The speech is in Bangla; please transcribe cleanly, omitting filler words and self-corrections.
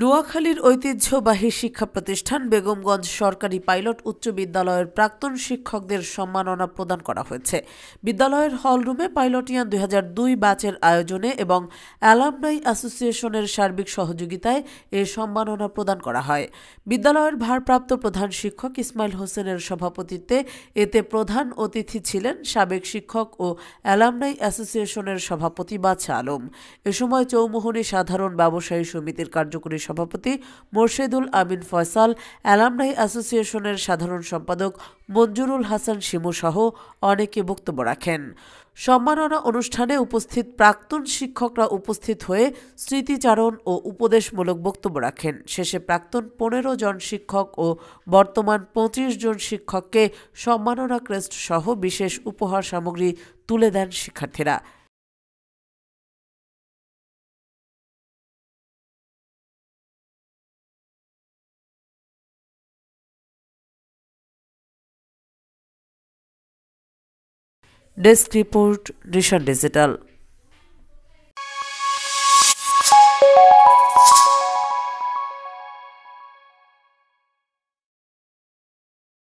নোয়াখালীর ঐতিহ্যবাহী শিক্ষা প্রতিষ্ঠান বেগমগঞ্জ সরকারি পাইলট উচ্চ বিদ্যালয়ের প্রাক্তন শিক্ষকদের সম্মাননা প্রদান করা হয়েছে। বিদ্যালয়ের হলরুমে পাইলটিয়ান 2002 ব্যাচের আয়োজনে এবং অ্যালামনাই অ্যাসোসিয়েশনের সার্বিক সহযোগিতায় এ সম্মাননা প্রদান করা হয়। বিদ্যালয়ের ভারপ্রাপ্ত প্রধান শিক্ষক ইসমাইল হোসেনের সভাপতিত্বে এতে প্রধান অতিথি ছিলেন সাবেক শিক্ষক ও অ্যালামনাই অ্যাসোসিয়েশনের সভাপতি বাদশা আলম। এ সময় চৌমুহনী সাধারণ ব্যবসায়ী সমিতির কার্যকরী সভাপতি মোর্শেদুল আমিন ফয়সাল, অ্যালামনাই অ্যাসোসিয়েশনের সাধারণ সম্পাদক মঞ্জুরুল হাসান শিমু সহ অনেকে বক্তব্য রাখেন। সম্মাননা অনুষ্ঠানে উপস্থিত প্রাক্তন শিক্ষকরা উপস্থিত হয়ে স্মৃতিচারণ ও উপদেশমূলক বক্তব্য রাখেন। শেষে প্রাক্তন 15 জন শিক্ষক ও বর্তমান 25 জন শিক্ষককে সম্মাননা ক্রেস্ট সহ বিশেষ উপহার সামগ্রী তুলে দেন শিক্ষার্থীরা। ডেস্ক রিপোর্ট, রিশন ডিজিটাল।